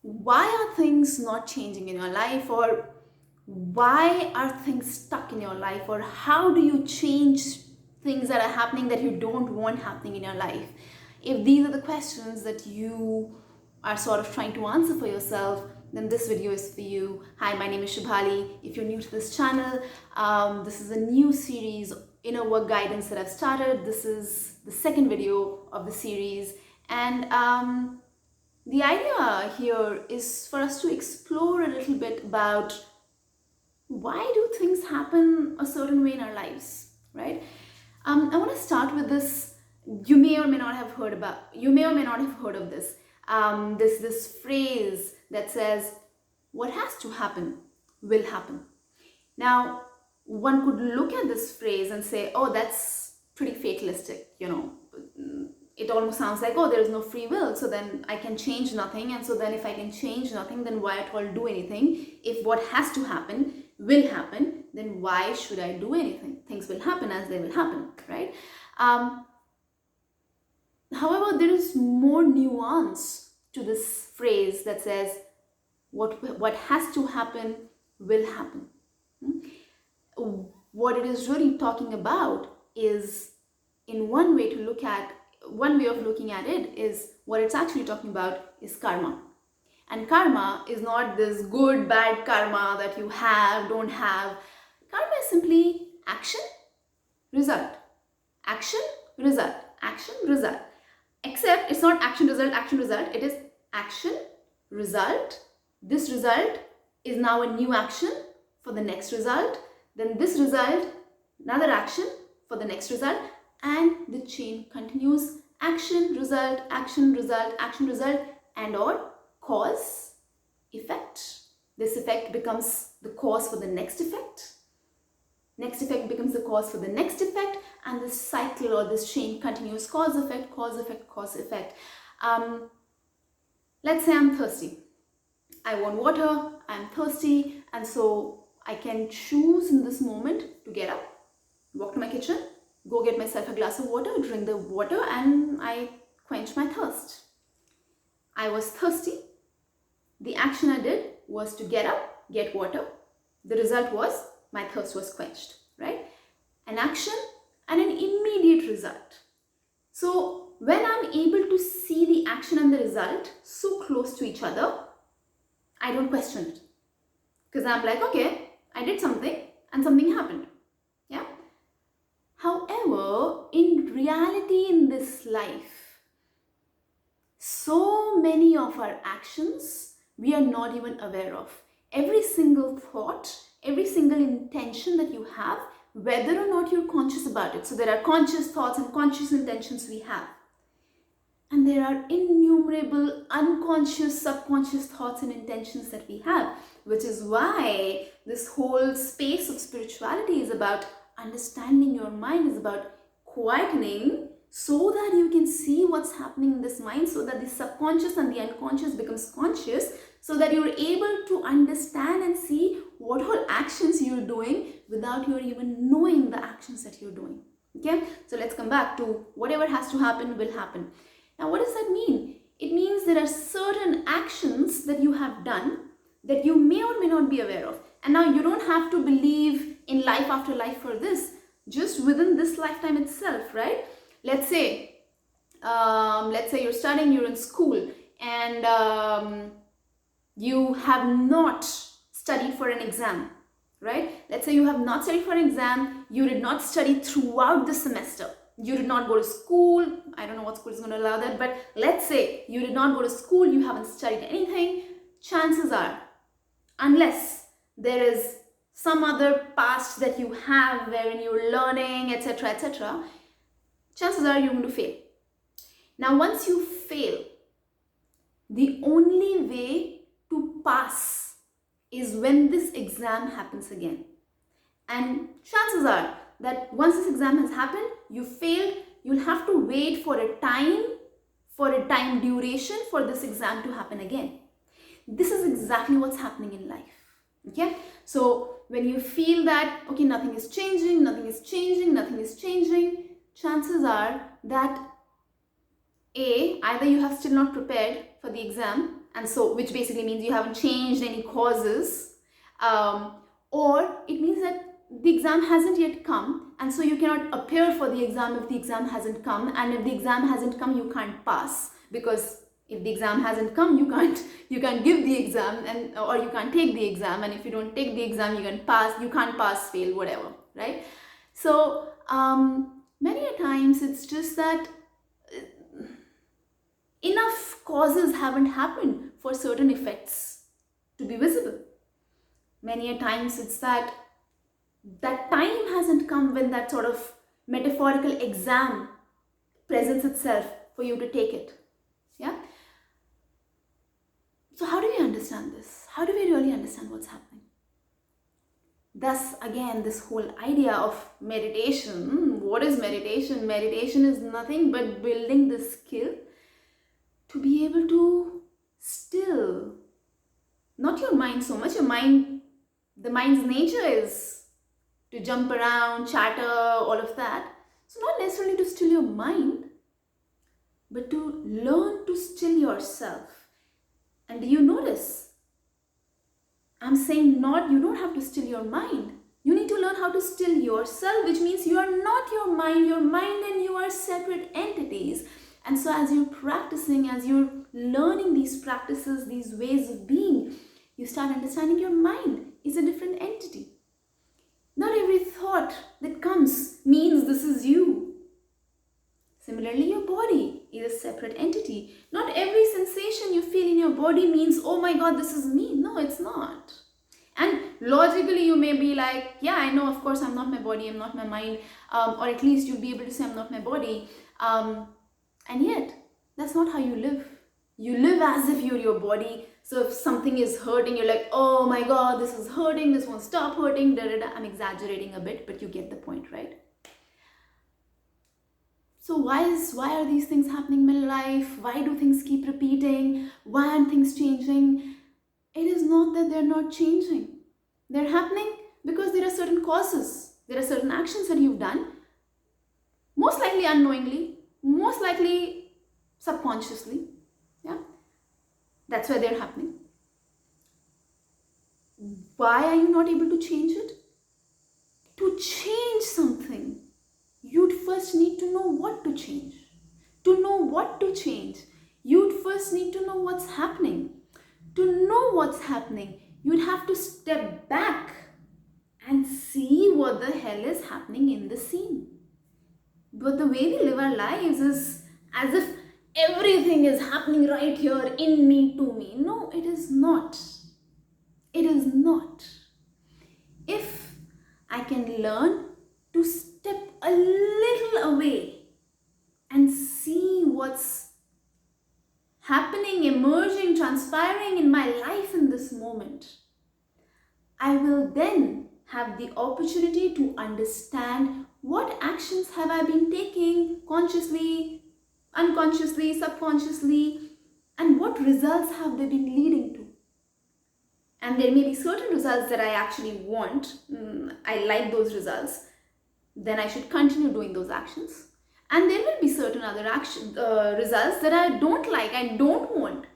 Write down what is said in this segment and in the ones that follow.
why are things not changing in your life, or why are things stuck in your life, or how do you change things that are happening that you don't want happening in your life? If these are the questions that you are sort of trying to answer for yourself, then this video is for you. Hi, my name is Shubhali. If you're new to this channel, this is a new series, inner work guidance, that I've started. This is the second video of the series, and the idea here is for us to explore a little bit about why do things happen a certain way in our lives, right? I want to start with this. You may or may not have heard about. You may or may not have heard of this. This phrase that says, "What has to happen will happen." Now, one could look at this phrase and say, "Oh, that's pretty fatalistic." It almost sounds like, "Oh, there is no free will, so then I can change nothing, and so then if I can change nothing, then why at all do anything? If what has to happen will happen, then why should I do anything? Things will happen as they will happen," right? However, there is more nuance to this phrase that says, what has to happen will happen. What it is really talking about is, in one way of looking at it is, what it's actually talking about is karma. And karma is not this good, bad karma that you have, don't have. Karma is simply action, result. Action, result. Action, result. Except it's not action, result, action, result. It is action, result. This result is now a new action for the next result. Then this result, another action for the next result. And the chain continues. Action, result, action, result, action, result, and or cause, effect. This effect becomes the cause for the next effect. Next effect becomes the cause for the next effect, and this cycle or this chain continues. Cause, effect, cause, effect, cause, effect. Let's say I'm thirsty. I want water, I'm thirsty, and so I can choose in this moment to get up, walk to my kitchen, go get myself a glass of water, drink the water, and I quench my thirst. I was thirsty. The action I did was to get up, get water. The result was my thirst was quenched, right? An action and an immediate result. So when I'm able to see the action and the result so close to each other, I don't question it. Because I'm like, okay, I did something and something happened. Yeah. However, in reality, in this life, so many of our actions we are not even aware of. Every single thought, every single intention that you have, whether or not you're conscious about it. So there are conscious thoughts and conscious intentions we have. And there are innumerable unconscious, subconscious thoughts and intentions that we have, which is why this whole space of spirituality is about understanding your mind, is about quietening, so that you can see what's happening in this mind, so that the subconscious and the unconscious becomes conscious, so that you're able to understand and see what all actions you're doing without you even knowing the actions that you're doing. Okay, so let's come back to whatever has to happen will happen. Now, what does that mean? It means there are certain actions that you have done that you may or may not be aware of. And now you don't have to believe in life after life for this. Just within this lifetime itself, right? Let's say you're studying, you're in school, and you have not studied for an exam, right? Let's say you have not studied for an exam, you did not study throughout the semester. You did not go to school. I don't know what school is going to allow that, but let's say you did not go to school, you haven't studied anything. Chances are, unless there is some other past that you have wherein you're learning, etc., chances are you're going to fail. Now, once you fail, the only way to pass is when this exam happens again. And chances are that once this exam has happened, you failed, you'll have to wait for a time duration for this exam to happen again. This is exactly what's happening in life. Okay, so when you feel that, okay, nothing is changing, chances are that either you have still not prepared for the exam and so which basically means you haven't changed any causes, or it means that the exam hasn't yet come, and so you cannot appear for the exam if the exam hasn't come, and if the exam hasn't come you can't pass, because if the exam hasn't come you can't give the exam, and or you can't take the exam, and if you don't take the exam you can't pass, fail, whatever, right? So many a times it's just that enough causes haven't happened for certain effects to be visible. Many a times it's that time hasn't come when that sort of metaphorical exam presents itself for you to take it. Yeah. So how do we understand this? How do we really understand what's happening? Thus, again, this whole idea of meditation. What is meditation? Meditation is nothing but building the skill to be able to still, not your mind so much, the mind's nature is to jump around, chatter, all of that. So not necessarily to still your mind, but to learn to still yourself. And do you notice? I'm saying not, you don't have to still your mind. You need to learn how to still yourself, which means you are not your mind and you are separate entities. And so as you're practicing, as you're learning these practices, these ways of being, you start understanding your mind is a different entity. Not every thought that comes means this is you. Similarly, your body is a separate entity. Not every sensation you feel in your body means, oh my God, this is me. No, it's not. And logically, you may be like, yeah, I know, of course, I'm not my body, I'm not my mind. Or at least you'll be able to say, I'm not my body. And yet, that's not how you live. You live as if you're your body. So if something is hurting, you're like, oh my God, this is hurting, this won't stop hurting, da, da, da. I'm exaggerating a bit, but you get the point, right? So why are these things happening in my life? Why do things keep repeating? Why aren't things changing? It is not that they're not changing. They're happening because there are certain causes. There are certain actions that you've done, most likely unknowingly, most likely subconsciously. Yeah, that's why they're happening. Why are you not able to change it? To change something, you'd first need to know what to change. To know what to change, you'd first need to know what's happening. To know what's happening, you'd have to step back and see what the hell is happening in the scene. But the way we live our lives is as if everything is happening right here in me, to me. No, it is not. It is not. If I can learn to step a little away and see what's happening, emerging, transpiring in my life in this moment, I will then have the opportunity to understand what actions have I been taking consciously, unconsciously, subconsciously, and what results have they been leading to. And there may be certain results that I actually want, I like those results, then I should continue doing those actions. And there will be certain other results that I don't like, I don't want.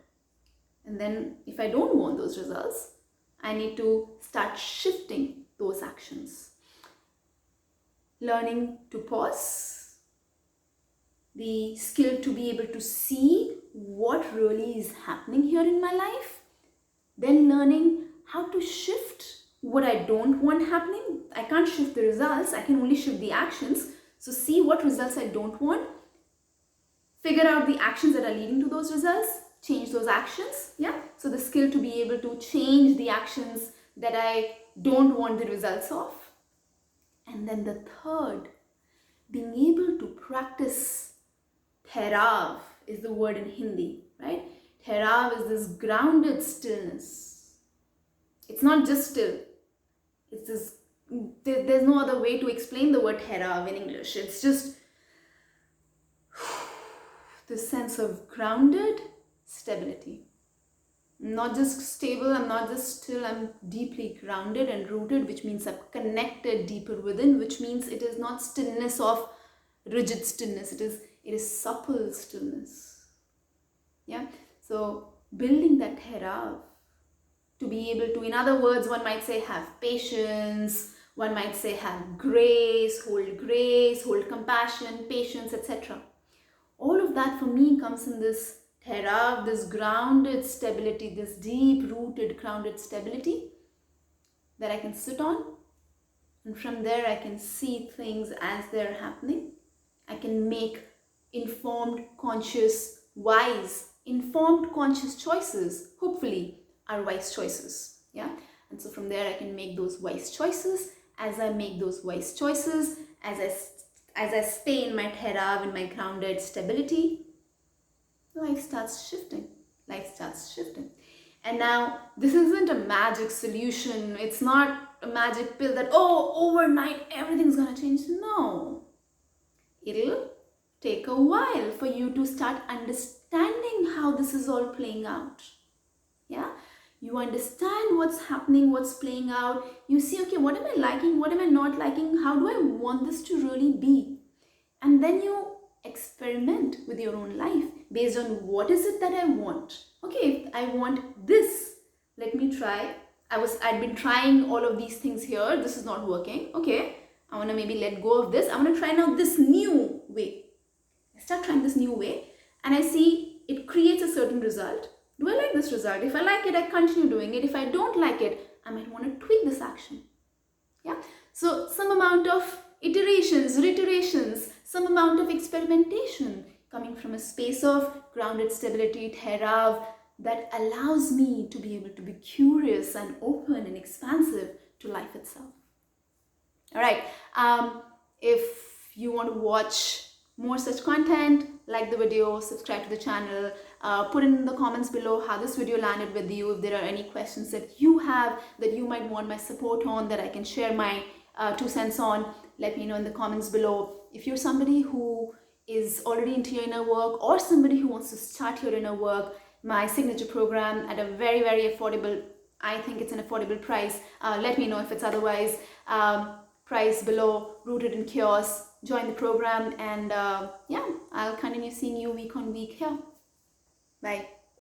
And then if I don't want those results, I need to start shifting those actions. Learning to pause, the skill to be able to see what really is happening here in my life, then learning how to shift what I don't want happening. I can't shift the results, I can only shift the actions. So see what results I don't want, figure out the actions that are leading to those results, change those actions. Yeah, so the skill to be able to change the actions that I don't want the results of. And then the third, being able to practice Therav is the word in Hindi, right? Therav is this grounded stillness. It's not just still. It's this, there's no other way to explain the word Therav in English. It's just this sense of grounded stability. I'm not just stable, I'm not just still, I'm deeply grounded and rooted, which means I'm connected deeper within, which means it is not stillness of rigid stillness, it is supple stillness. Yeah, so building that herav, to be able to, in other words, one might say have patience, one might say have grace, hold compassion, patience, etc. All of that for me comes in this herav, this grounded stability, this deep rooted grounded stability that I can sit on, and from there I can see things as they're happening. I can make informed, conscious, informed, conscious choices, hopefully are wise choices. Yeah. And so from there I can make those wise choices. As I make those wise choices, as I stay in my herav, in my grounded stability, life starts shifting. Life starts shifting. And now, this isn't a magic solution. It's not a magic pill that, oh, overnight everything's gonna change. No. It'll take a while for you to start understanding how this is all playing out. Yeah? You understand what's happening, what's playing out. You see, okay, what am I liking? What am I not liking? How do I want this to really be? And then you experiment with your own life based on what is it that I want. Okay, if I want this, let me try. I'd been trying all of these things here. This is not working. Okay, I want to maybe let go of this. I want to try now this new way. I start trying this new way and I see it creates a certain result. Do I like this result? If I like it, I continue doing it. If I don't like it, I might want to tweak this action. Yeah. So some amount of iterations, reiterations, some amount of experimentation coming from a space of grounded stability, herav, that allows me to be able to be curious and open and expansive to life itself. All right. If you want to watch more such content, like the video, subscribe to the channel, put in the comments below how this video landed with you. If there are any questions that you have that you might want my support on, that I can share my 2 cents on, let me know in the comments below. If you're somebody who is already into your inner work or somebody who wants to start your inner work, my signature program at a very, very affordable, I think it's an affordable price. Let me know if it's otherwise. Price below, Rooted in Chaos. Join the program and yeah, I'll continue seeing you week on week here. Bye.